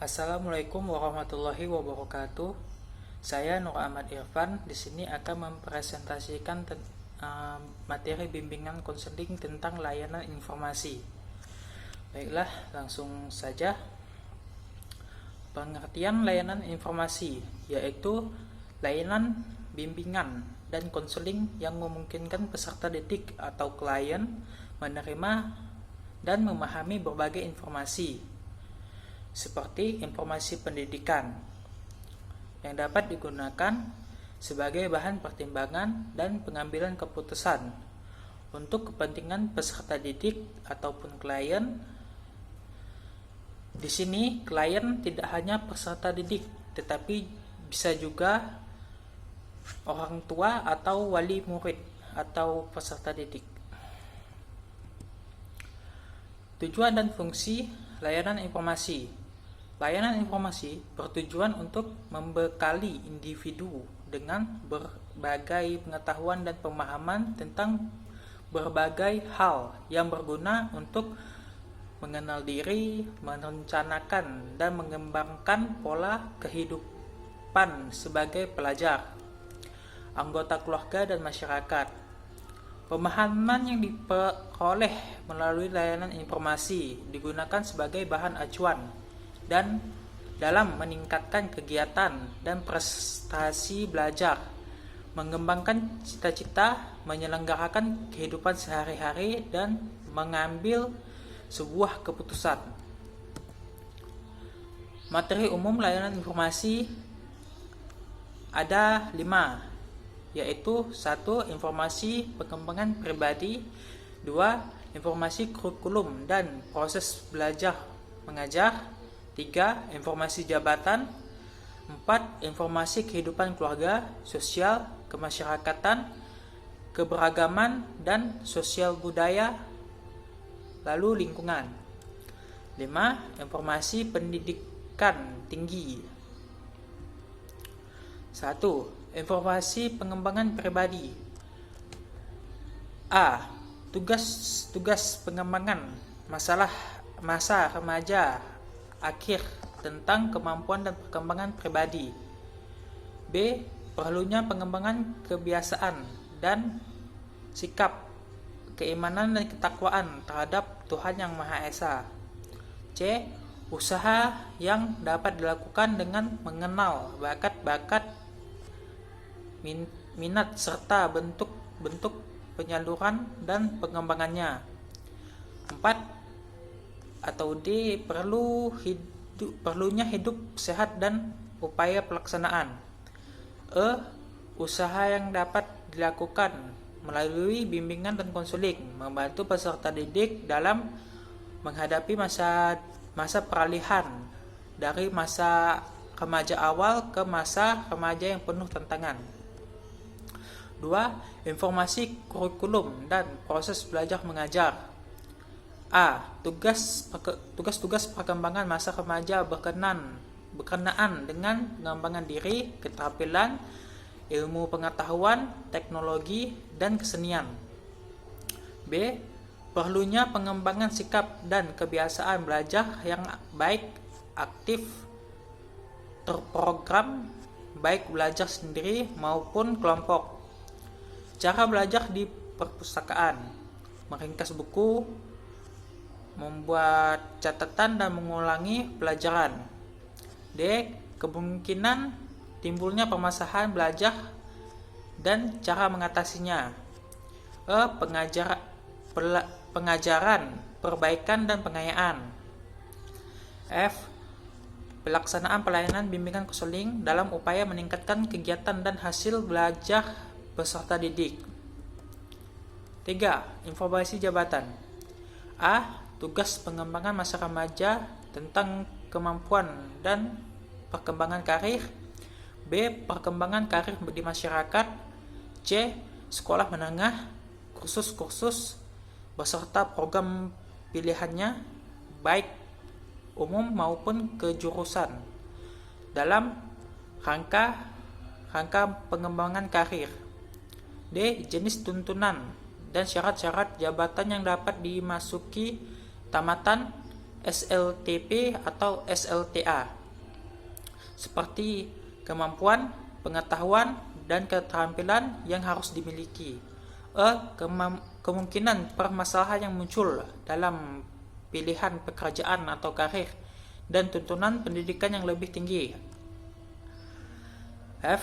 Assalamualaikum warahmatullahi wabarakatuh. Saya Nur Ahmad Irfan di sini akan mempresentasikan materi bimbingan konseling tentang layanan informasi. Baiklah, langsung saja. Pengertian layanan informasi yaitu layanan bimbingan dan konseling yang memungkinkan peserta didik atau klien menerima dan memahami berbagai informasi seperti informasi pendidikan yang dapat digunakan sebagai bahan pertimbangan dan pengambilan keputusan untuk kepentingan peserta didik ataupun klien. Di sini klien tidak hanya peserta didik, tetapi bisa juga orang tua atau wali murid atau peserta didik. Tujuan dan fungsi layanan informasi. Layanan informasi bertujuan untuk membekali individu dengan berbagai pengetahuan dan pemahaman tentang berbagai hal yang berguna untuk mengenal diri, merencanakan dan mengembangkan pola kehidupan sebagai pelajar, anggota keluarga dan masyarakat. Pemahaman yang diperoleh melalui layanan informasi digunakan sebagai bahan acuan dan dalam meningkatkan kegiatan dan prestasi belajar, mengembangkan cita-cita, menyelenggarakan kehidupan sehari-hari, dan mengambil sebuah keputusan. Materi umum layanan informasi ada 5, yaitu 1. Informasi pengembangan pribadi, 2. Informasi kurikulum dan proses belajar mengajar, 3. Informasi jabatan, 4. Informasi kehidupan keluarga, sosial, kemasyarakatan, keberagaman, dan sosial budaya, lalu lingkungan. 5. Informasi pendidikan tinggi. 1. Informasi pengembangan pribadi. A. Tugas pengembangan masa remaja akhir tentang kemampuan dan perkembangan pribadi. B. Perlunya pengembangan kebiasaan dan sikap, keimanan dan ketakwaan terhadap Tuhan Yang Maha Esa. C. Usaha yang dapat dilakukan dengan mengenal bakat-bakat, minat serta bentuk-bentuk penyaluran dan pengembangannya. 4. Atau D. Perlunya hidup sehat dan upaya pelaksanaan. E. Usaha yang dapat dilakukan melalui bimbingan dan konseling, membantu peserta didik dalam menghadapi masa peralihan dari masa remaja awal ke masa remaja yang penuh tantangan. 2. Informasi kurikulum dan proses belajar mengajar. A. Tugas-tugas perkembangan masa remaja berkenaan dengan pengembangan diri, keterampilan, ilmu pengetahuan, teknologi, dan kesenian. B. Perlunya pengembangan sikap dan kebiasaan belajar yang baik, aktif, terprogram, baik belajar sendiri maupun kelompok. Cara belajar di perpustakaan, meringkas buku, membuat catatan dan mengulangi pelajaran. D. Kemungkinan timbulnya permasalahan belajar dan cara mengatasinya. E. Pengajaran, perbaikan dan pengayaan. F. Pelaksanaan pelayanan bimbingan konseling dalam upaya meningkatkan kegiatan dan hasil belajar peserta didik. 3. Informasi jabatan. A. Tugas pengembangan masa remaja tentang kemampuan dan perkembangan karir. B. Perkembangan karir di masyarakat. C. Sekolah menengah, kursus-kursus beserta program pilihannya, baik umum maupun kejurusan, dalam rangka pengembangan karir. D. Jenis tuntunan dan syarat-syarat jabatan yang dapat dimasuki tamatan SLTP atau SLTA, seperti kemampuan, pengetahuan, dan keterampilan yang harus dimiliki. Kemungkinan permasalahan yang muncul dalam pilihan pekerjaan atau karir dan tuntunan pendidikan yang lebih tinggi. F.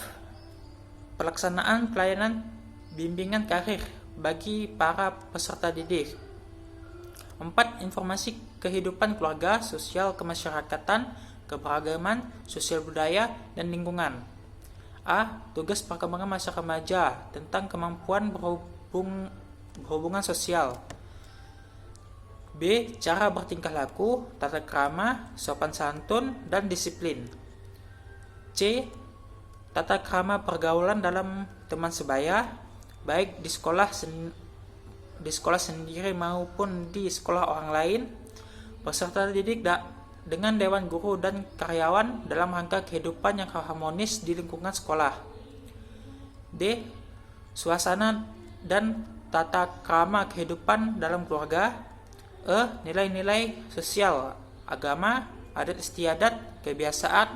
Pelaksanaan pelayanan bimbingan karir bagi para peserta didik. 4. Informasi kehidupan keluarga, sosial kemasyarakatan, keberagaman, sosial budaya, dan lingkungan. A. Tugas perkembangan masa remaja tentang kemampuan berhubungan sosial. B. Cara bertingkah laku, tata krama, sopan santun, dan disiplin. C. Tata krama pergaulan dalam teman sebaya, baik di sekolah sendiri maupun di sekolah orang lain. Peserta didik dengan dewan guru dan karyawan dalam rangka kehidupan yang harmonis di lingkungan sekolah. D. Suasana dan tata krama kehidupan dalam keluarga. E. Nilai-nilai sosial, agama, adat istiadat, kebiasaan,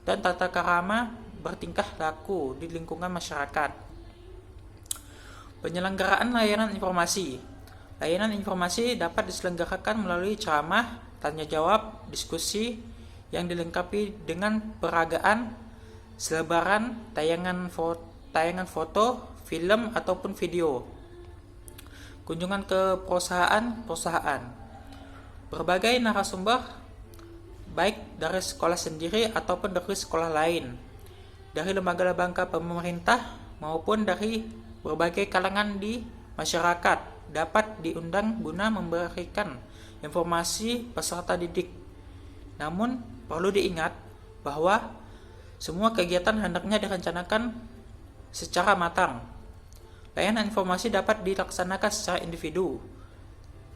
dan tata krama bertingkah laku di lingkungan masyarakat. Penyelenggaraan layanan informasi. Layanan informasi dapat diselenggarakan melalui ceramah, tanya jawab, diskusi yang dilengkapi dengan peragaan, selebaran, tayangan foto, film ataupun video. Kunjungan ke perusahaan. Berbagai narasumber baik dari sekolah sendiri ataupun dari sekolah lain, dari lembaga-lembaga pemerintah maupun dari berbagai kalangan di masyarakat dapat diundang guna memberikan informasi peserta didik. Namun perlu diingat bahwa semua kegiatan hendaknya direncanakan secara matang. Layanan informasi dapat dilaksanakan secara individu,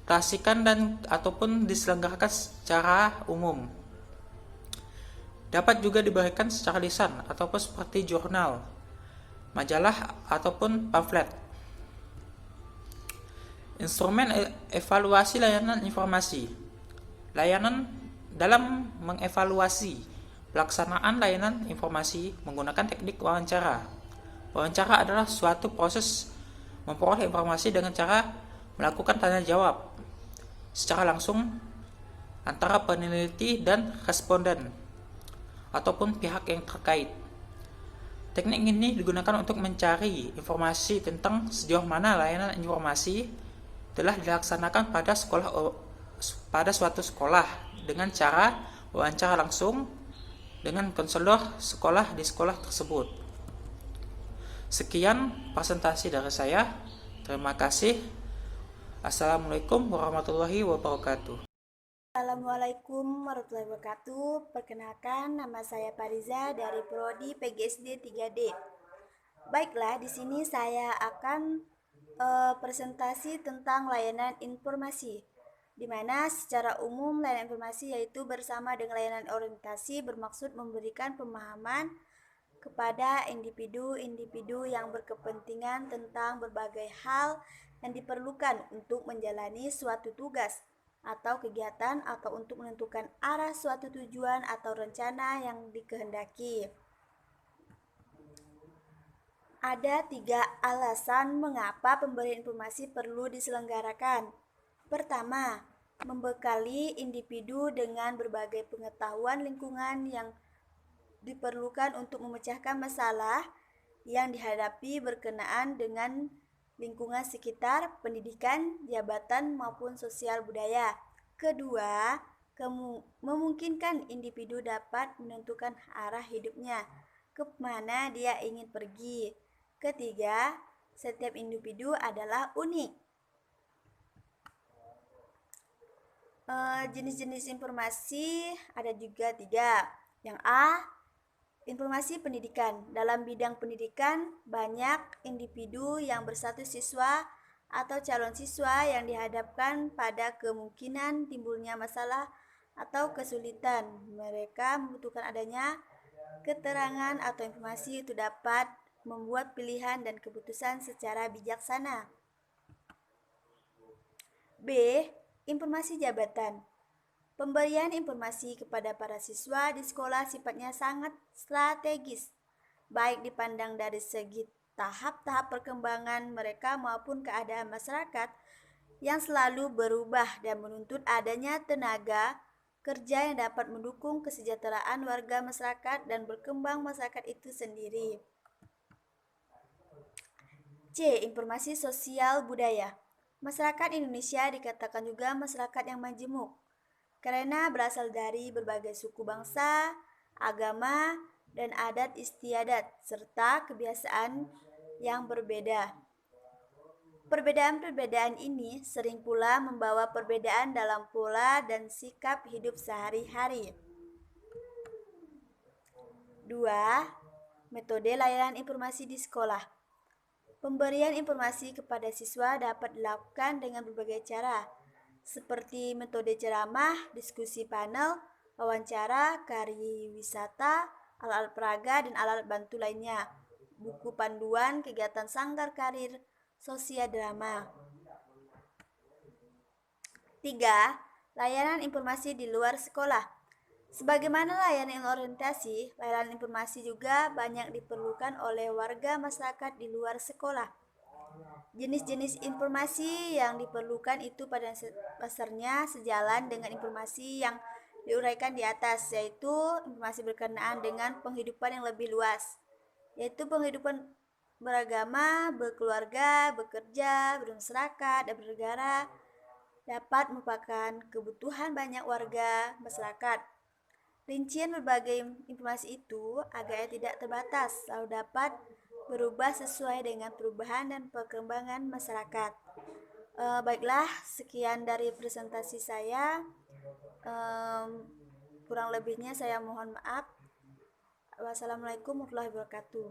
klasikan dan ataupun diselenggarakan secara umum. Dapat juga diberikan secara lisan ataupun seperti jurnal, majalah ataupun pamflet. Instrumen evaluasi layanan informasi. Layanan dalam mengevaluasi pelaksanaan layanan informasi menggunakan teknik wawancara. Wawancara adalah suatu proses memperoleh informasi dengan cara melakukan tanya jawab secara langsung antara peneliti dan responden ataupun pihak yang terkait. Teknik ini digunakan untuk mencari informasi tentang sejauh mana layanan informasi telah dilaksanakan pada suatu sekolah dengan cara wawancara langsung dengan konselor sekolah di sekolah tersebut. Sekian presentasi dari saya. Terima kasih. Assalamualaikum warahmatullahi wabarakatuh. Assalamualaikum warahmatullahi wabarakatuh. Perkenalkan, nama saya Fariza dari Prodi PGSD 3D. Baiklah, di sini saya akan presentasi tentang layanan informasi, di mana secara umum layanan informasi yaitu bersama dengan layanan orientasi bermaksud memberikan pemahaman kepada individu-individu yang berkepentingan tentang berbagai hal yang diperlukan untuk menjalani suatu tugas atau kegiatan atau untuk menentukan arah suatu tujuan atau rencana yang dikehendaki. Ada 3 alasan mengapa pemberian informasi perlu diselenggarakan. Pertama, membekali individu dengan berbagai pengetahuan lingkungan yang diperlukan untuk memecahkan masalah yang dihadapi berkenaan dengan lingkungan sekitar, pendidikan, jabatan, maupun sosial budaya. Kedua, memungkinkan individu dapat menentukan arah hidupnya, kemana dia ingin pergi. Ketiga, setiap individu adalah unik. Jenis-jenis informasi ada juga 3. Yang A, informasi pendidikan. Dalam bidang pendidikan, banyak individu yang bersatu siswa atau calon siswa yang dihadapkan pada kemungkinan timbulnya masalah atau kesulitan. Mereka membutuhkan adanya keterangan atau informasi itu dapat membuat pilihan dan keputusan secara bijaksana. B. Informasi jabatan. Pemberian informasi kepada para siswa di sekolah sifatnya sangat strategis, baik dipandang dari segi tahap-tahap perkembangan mereka maupun keadaan masyarakat yang selalu berubah dan menuntut adanya tenaga kerja yang dapat mendukung kesejahteraan warga masyarakat dan berkembang masyarakat itu sendiri. C. Informasi sosial budaya. Masyarakat Indonesia dikatakan juga masyarakat yang majemuk karena berasal dari berbagai suku bangsa, agama, dan adat istiadat, serta kebiasaan yang berbeda. Perbedaan-perbedaan ini sering pula membawa perbedaan dalam pola dan sikap hidup sehari-hari. 2. Metode layanan informasi di sekolah. Pemberian informasi kepada siswa dapat dilakukan dengan berbagai cara, seperti metode ceramah, diskusi panel, wawancara, kari wisata, alat-alat peraga, dan alat bantu lainnya, buku panduan, kegiatan sanggar karir, sosial drama. 3. Layanan informasi di luar sekolah. Sebagaimana layanan orientasi, layanan informasi juga banyak diperlukan oleh warga masyarakat di luar sekolah. Jenis-jenis informasi yang diperlukan itu pada dasarnya sejalan dengan informasi yang diuraikan di atas, yaitu informasi berkenaan dengan penghidupan yang lebih luas, yaitu penghidupan beragama, berkeluarga, bekerja, bermasyarakat, dan bernegara dapat merupakan kebutuhan banyak warga masyarakat. Rincian berbagai informasi itu agaknya tidak terbatas, lalu dapat berubah sesuai dengan perubahan dan perkembangan masyarakat. Baiklah, sekian dari presentasi saya. Kurang lebihnya saya mohon maaf. Wassalamualaikum warahmatullahi wabarakatuh.